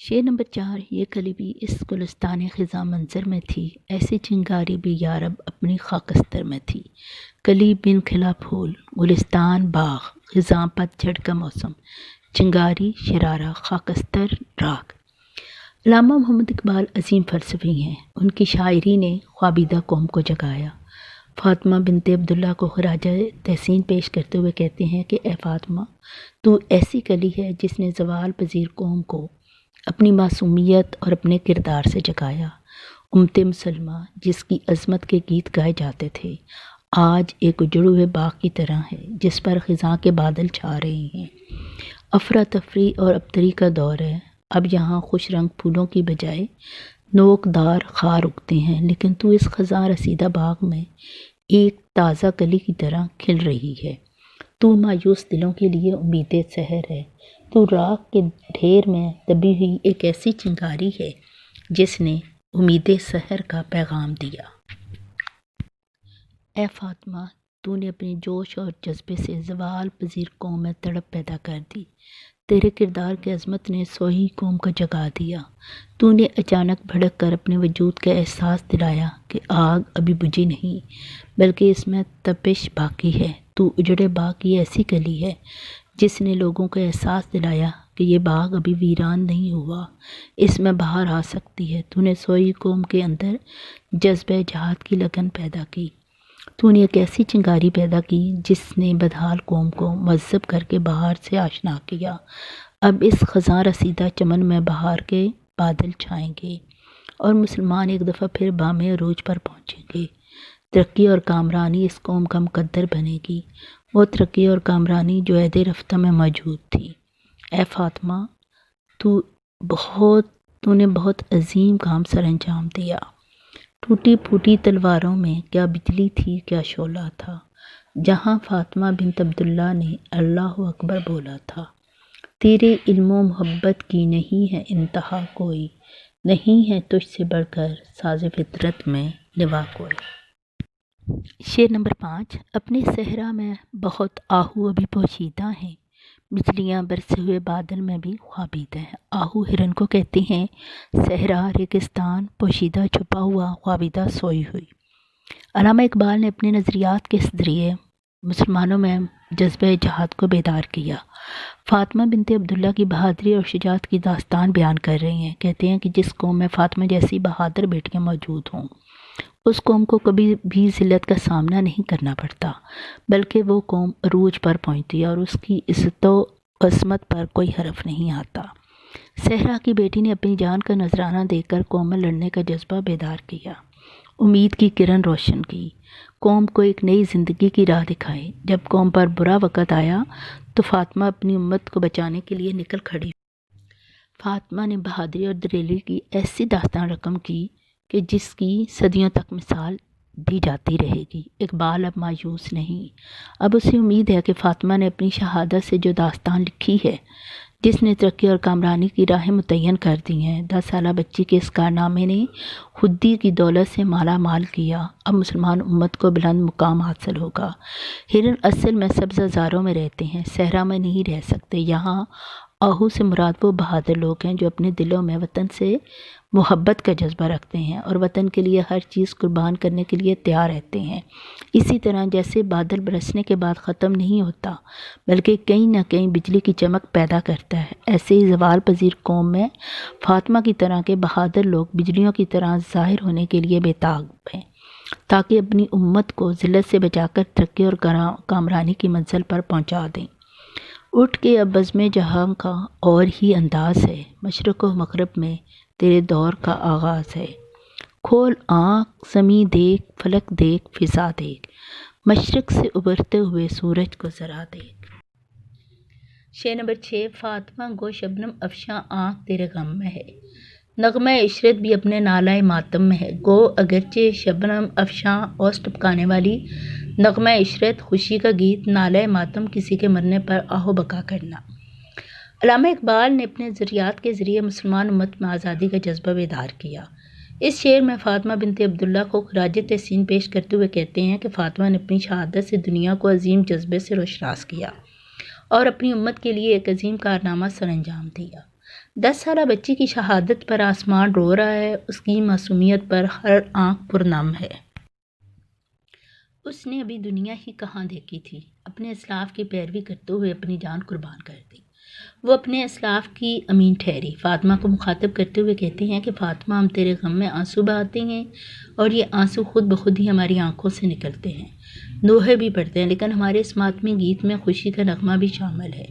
شعر نمبر 4۔ یہ کلی بھی اس گلستان خزاں منظر میں تھی، ایسی چنگاری بھی یارب اپنی خاکستر میں تھی۔ کلی بن کھلا پھول، گلستان باغ، خزاں پتجھڑ کا موسم، چنگاری شرارہ، خاکستر راکھ۔ علامہ محمد اقبال عظیم فلسفی ہیں۔ ان کی شاعری نے خوابیدہ قوم کو جگایا۔ فاطمہ بنت عبداللہ کو خراج تحسین پیش کرتے ہوئے کہتے ہیں کہ اے فاطمہ، تو ایسی کلی ہے جس نے زوال پذیر قوم کو اپنی معصومیت اور اپنے کردار سے جگایا۔ امت مسلمہ جس کی عظمت کے گیت گائے جاتے تھے، آج ایک اجڑے ہوئے باغ کی طرح ہے جس پر خزاں کے بادل چھا رہے ہیں۔ افراتفری اور ابتری کا دور ہے۔ اب یہاں خوش رنگ پھولوں کی بجائے نوک دار خار اگتے ہیں، لیکن تو اس خزاں رسیدہ باغ میں ایک تازہ کلی کی طرح کھل رہی ہے۔ تو مایوس دلوں کے لیے امید سحر ہے۔ تو راکھ کے ڈھیر میں دبی ہوئی ایک ایسی چنگاری ہے جس نے امید سحر کا پیغام دیا۔ اے فاطمہ، تو نے اپنے جوش اور جذبے سے زوال پذیر قوم میں تڑپ پیدا کر دی۔ تیرے کردار کی عظمت نے سوئی قوم کو جگا دیا۔ تو نے اچانک بھڑک کر اپنے وجود کا احساس دلایا کہ آگ ابھی بجھی نہیں، بلکہ اس میں تپش باقی ہے۔ تو اجڑے باغ کی ایسی کلی ہے جس نے لوگوں کو احساس دلایا کہ یہ باغ ابھی ویران نہیں ہوا، اس میں بہار آ سکتی ہے۔ تو نے سوئی قوم کے اندر جذبہ جہاد کی لگن پیدا کی۔ تو نے ایک ایسی چنگاری پیدا کی جس نے بدحال قوم کو مہذب کر کے بہار سے آشنا کیا۔ اب اس خزاں رسیدہ چمن میں بہار کے بادل چھائیں گے اور مسلمان ایک دفعہ پھر بام عروج پر پہنچیں گے۔ ترقی اور کامرانی اس قوم کا مقدر بنے گی، وہ ترقی اور کامرانی جو عہد رفتہ میں موجود تھی۔ اے فاطمہ، تو نے بہت عظیم کام سر انجام دیا۔ ٹوٹی پھوٹی تلواروں میں کیا بجلی تھی، کیا شعلہ تھا، جہاں فاطمہ بنت عبداللہ نے اللہ اکبر بولا تھا۔ تیرے علم و محبت کی نہیں ہے انتہا کوئی، نہیں ہے تجھ سے بڑھ کر ساز فطرت میں لوا کوئی۔ شعر نمبر 5۔ اپنے صحرا میں بہت آہو ابھی پوشیدہ ہیں، بجلیاں برسے ہوئے بادل میں بھی خوابیدہ ہیں۔ آہو ہرن کو کہتے ہیں۔ صحرا، ریگستان، پوشیدہ، چھپا ہوا، خوابیدہ، سوئی ہوئی۔ علامہ اقبال نے اپنے نظریات کے ذریعے مسلمانوں میں جذبہ جہاد کو بیدار کیا۔ فاطمہ بنت عبداللہ کی بہادری اور شجاعت کی داستان بیان کر رہی ہیں۔ کہتے ہیں کہ جس قوم میں فاطمہ جیسی بہادر بیٹیاں موجود ہوں، اس قوم کو کبھی بھی ذلت کا سامنا نہیں کرنا پڑتا، بلکہ وہ قوم عروج پر پہنچتی ہے اور اس کی عزت و عظمت پر کوئی حرف نہیں آتا۔ صحرا کی بیٹی نے اپنی جان کا نذرانہ دے کر قوم میں لڑنے کا جذبہ بیدار کیا، امید کی کرن روشن کی، قوم کو ایک نئی زندگی کی راہ دکھائی۔ جب قوم پر برا وقت آیا تو فاطمہ اپنی امت کو بچانے کے لیے نکل کھڑی۔ فاطمہ نے بہادری اور دلیری کی ایسی داستان رقم کی کہ جس کی صدیوں تک مثال دی جاتی رہے گی۔ اقبال اب مایوس نہیں، اب اسے امید ہے کہ فاطمہ نے اپنی شہادت سے جو داستان لکھی ہے، جس نے ترقی اور کامرانی کی راہیں متعین کر دی ہیں، 10 سالہ بچی کے اس کارنامے نے خودی کی دولت سے مالا مال کیا۔ اب مسلمان امت کو بلند مقام حاصل ہوگا۔ ہرن اصل میں سبز زاروں میں رہتے ہیں، صحرا میں نہیں رہ سکتے۔ یہاں آہو سے مراد وہ بہادر لوگ ہیں جو اپنے دلوں میں وطن سے محبت کا جذبہ رکھتے ہیں اور وطن کے لیے ہر چیز قربان کرنے کے لیے تیار رہتے ہیں۔ اسی طرح جیسے بادل برسنے کے بعد ختم نہیں ہوتا بلکہ کہیں نہ کہیں بجلی کی چمک پیدا کرتا ہے، ایسے ہی زوال پذیر قوم میں فاطمہ کی طرح کے بہادر لوگ بجلیوں کی طرح ظاہر ہونے کے لیے بےتاب ہیں، تاکہ اپنی امت کو ذلت سے بچا کر ترقی اور کامرانی کی منزل پر پہنچا دیں۔ اٹھ کے اب بزم جہاں کا اور ہی انداز ہے، مشرق و مغرب میں تیرے دور کا آغاز ہے۔ کھول آنکھ، زمیں دیکھ، فلک دیکھ، فضا دیکھ، مشرق سے ابھرتے ہوئے سورج کو ذرا دیکھ۔ شعر نمبر 6۔ فاطمہ گو شبنم افشاں آنکھ تیرے غم میں ہے، نغمہ عشرت بھی اپنے نالۂ ماتم میں ہے۔ گو اگرچہ شبنم افشاں اوس ٹپکانے والی نغمہ عشرت، خوشی کا گیت، نالۂ ماتم کسی کے مرنے پر آہو بکا کرنا۔ علامہ اقبال نے اپنے نظریات کے ذریعے مسلمان امت میں آزادی کا جذبہ بیدار کیا۔ اس شعر میں فاطمہ بنت عبداللہ کو خراج تحسین پیش کرتے ہوئے کہتے ہیں کہ فاطمہ نے اپنی شہادت سے دنیا کو عظیم جذبے سے روشناس کیا اور اپنی امت کے لیے ایک عظیم کارنامہ سر انجام دیا۔ 10 سالہ بچی کی شہادت پر آسمان رو رہا ہے، اس کی معصومیت پر ہر آنکھ پرنم ہے۔ اس نے ابھی دنیا ہی کہاں دیکھی تھی، اپنے اسلاف کی پیروی کرتے ہوئے اپنی جان قربان کر دی۔ وہ اپنے اسلاف کی امین ٹھہری۔ فاطمہ کو مخاطب کرتے ہوئے کہتے ہیں کہ فاطمہ، ہم تیرے غم میں آنسو بہاتے ہیں اور یہ آنسو خود بخود ہی ہماری آنکھوں سے نکلتے ہیں، دوہے بھی پڑتے ہیں، لیکن ہمارے اس ماتمی گیت میں خوشی کا نغمہ بھی شامل ہے۔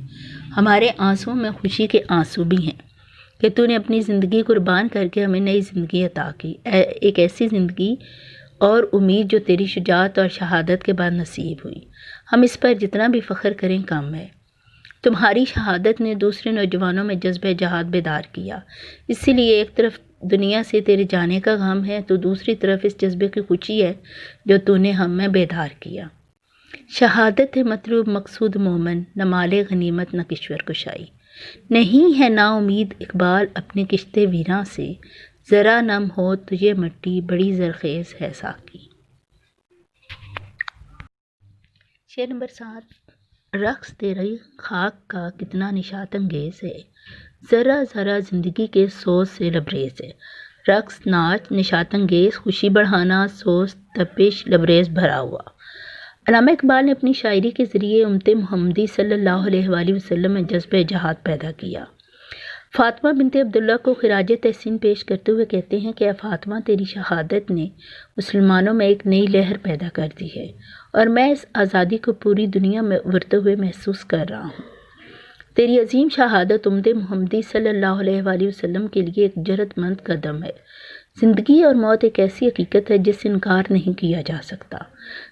ہمارے آنسوؤں میں خوشی کے آنسو بھی ہیں کہ تو نے اپنی زندگی قربان کر کے ہمیں نئی زندگی عطا کی، ایک ایسی زندگی اور امید جو تیری شجاعت اور شہادت کے بعد نصیب ہوئی۔ ہم اس پر جتنا بھی فخر کریں کم ہے۔ تمہاری شہادت نے دوسرے نوجوانوں میں جذبہ جہاد بیدار کیا، اسی لیے ایک طرف دنیا سے تیرے جانے کا غم ہے تو دوسری طرف اس جذبے کی خوشی ہے جو تو نے ہم میں بیدار کیا۔ شہادت ہے مطلوب مقصود مومن، نہ مال غنیمت نہ کشور کشائی۔ نہیں ہے نا امید اقبال اپنے کشتے ویراں سے، ذرا نم ہو تو یہ مٹی بڑی زرخیز ہے ساقی۔ شعر نمبر 7۔ رقص تیری خاک کا کتنا نشاط انگیز ہے، ذرا ذرا زندگی کے سوز سے لبریز ہے۔ رقص، ناچ، نشاط انگیز، خوشی بڑھانا، سوز، تپش، لبریز بھرا ہوا۔ علامہ اقبال نے اپنی شاعری کے ذریعے امت محمدی صلی اللہ علیہ وآلہ وسلم میں جذبہ جہاد پیدا کیا۔ فاطمہ بنت عبداللہ کو خراج تحسین پیش کرتے ہوئے کہتے ہیں کہ اے فاطمہ، تیری شہادت نے مسلمانوں میں ایک نئی لہر پیدا کر دی ہے اور میں اس آزادی کو پوری دنیا میں ابھرتے ہوئے محسوس کر رہا ہوں۔ تیری عظیم شہادت امت محمدی صلی اللہ علیہ وآلہ وسلم کے لیے ایک جرأت مند قدم ہے۔ زندگی اور موت ایک ایسی حقیقت ہے جس سے انکار نہیں کیا جا سکتا۔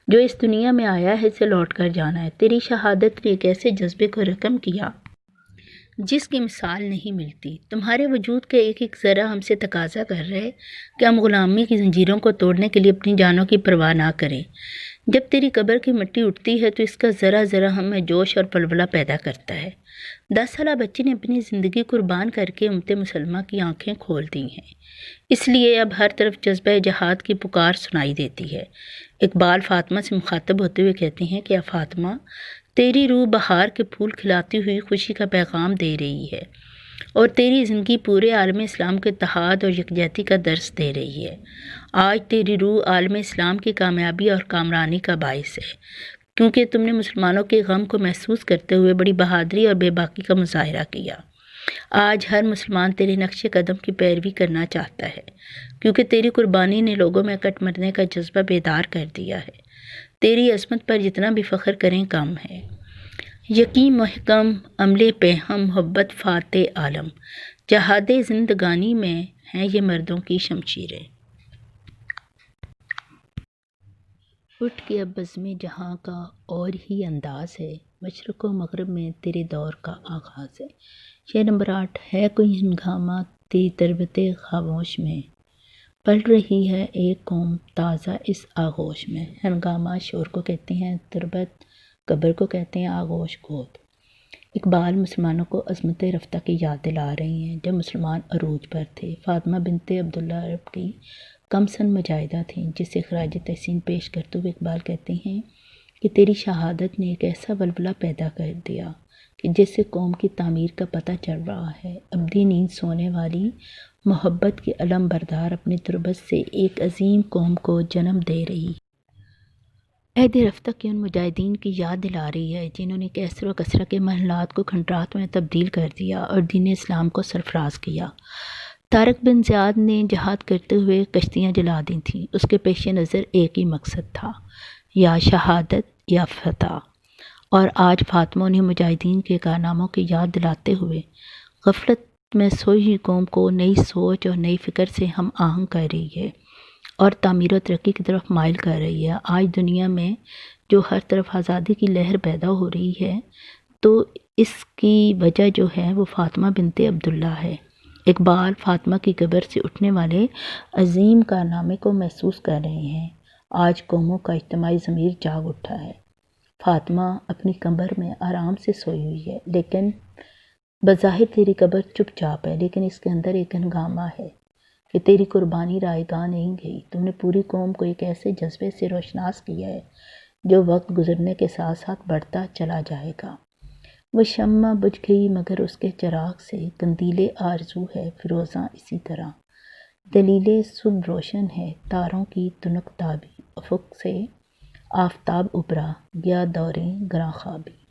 جو اس دنیا میں آیا ہے اسے لوٹ کر جانا ہے۔ تیری شہادت نے ایک ایسے جذبے کو رقم کیا جس کی مثال نہیں ملتی۔ تمہارے وجود کا ایک ایک ذرہ ہم سے تقاضا کر رہا ہے کہ ہم غلامی کی زنجیروں کو توڑنے کے لیے اپنی جانوں کی پرواہ نہ کریں۔ جب تیری قبر کی مٹی اٹھتی ہے تو اس کا ذرہ ذرہ ہم میں جوش اور پلولہ پیدا کرتا ہے۔ 10 سالہ بچی نے اپنی زندگی قربان کر کے امت مسلمہ کی آنکھیں کھول دی ہیں، اس لیے اب ہر طرف جذبہ جہاد کی پکار سنائی دیتی ہے۔ اقبال فاطمہ سے مخاطب ہوتے ہوئے کہتے ہیں کہ اے فاطمہ، تیری روح بہار کے پھول کھلاتی ہوئی خوشی کا پیغام دے رہی ہے اور تیری زندگی پورے عالم اسلام کے اتحاد اور یکجہتی کا درس دے رہی ہے۔ آج تیری روح عالم اسلام کی کامیابی اور کامرانی کا باعث ہے، کیونکہ تم نے مسلمانوں کے غم کو محسوس کرتے ہوئے بڑی بہادری اور بے باکی کا مظاہرہ کیا۔ آج ہر مسلمان تیرے نقش قدم کی پیروی کرنا چاہتا ہے، کیونکہ تیری قربانی نے لوگوں میں کٹ مرنے کا جذبہ بیدار کر دیا ہے۔ تیری عظمت پر جتنا بھی فخر کریں کم ہے۔ یقین محکم، عمل پہم، محبت فاتح عالم، جہاد زندگانی میں ہیں یہ مردوں کی شمشیریں۔ اٹھ کے اب بزم جہاں کا اور ہی انداز ہے، مشرق و مغرب میں تیرے دور کا آغاز ہے۔ شعر نمبر 8۔ ہے کوئی ہنگامہ تیری تربت خاموش میں، پل رہی ہے ایک قوم تازہ اس آغوش میں۔ ہنگامہ شور کو کہتے ہیں، تربت قبر کو کہتے ہیں، آغوش گود۔ اقبال مسلمانوں کو عظمت رفتہ کی یاد دلا رہے ہیں جب مسلمان عروج پر تھے۔ فاطمہ بنت عبداللہ عرب کی کم سن مجاہدہ تھیں، جسے خراج تحسین پیش کرتے ہوئے اقبال کہتے ہیں کہ تیری شہادت نے ایک ایسا ولولہ پیدا کر دیا کہ جس سے قوم کی تعمیر کا پتہ چل رہا ہے۔ ابدی نیند سونے والی محبت کی علم بردار اپنی تربت سے ایک عظیم قوم کو جنم دے رہی ہے۔ عہد رفتہ کے ان مجاہدین کی یاد دلا رہی ہے جنہوں نے کیسر و کسرہ کے محلات کو کھنڈرات میں تبدیل کر دیا اور دین اسلام کو سرفراز کیا۔ طارق بن زیاد نے جہاد کرتے ہوئے کشتیاں جلا دی تھیں، اس کے پیش نظر ایک ہی مقصد تھا، یا شہادت یا فتح۔ اور آج فاطمہ انہیں مجاہدین کے کارناموں کی یاد دلاتے ہوئے غفلت میں سوئی ہوئی قوم کو نئی سوچ اور نئی فکر سے ہم آہنگ کر رہی ہے اور تعمیر و ترقی کی طرف مائل کر رہی ہے۔ آج دنیا میں جو ہر طرف آزادی کی لہر پیدا ہو رہی ہے تو اس کی وجہ جو ہے وہ فاطمہ بنت عبداللہ ہے۔ اقبال فاطمہ کی قبر سے اٹھنے والے عظیم کارنامے کو محسوس کر رہے ہیں۔ آج قوموں کا اجتماعی ضمیر جاگ اٹھا ہے۔ فاطمہ اپنی قبر میں آرام سے سوئی ہوئی ہے، لیکن بظاہر تیری قبر چپ چاپ ہے، لیکن اس کے اندر ایک ہنگامہ ہے کہ تیری قربانی رائے گاہ نہیں گئی۔ تم نے پوری قوم کو ایک ایسے جذبے سے روشناس کیا ہے جو وقت گزرنے کے ساتھ ساتھ بڑھتا چلا جائے گا۔ وہ شمع بجھ گئی مگر اس کے چراغ سے، قندیل آرزو ہے فروزاں اسی طرح، دلیل صبح روشن ہے تاروں کی تنک تابی، افق سے آفتاب ابھرا گیا دوریں گراں خوابی۔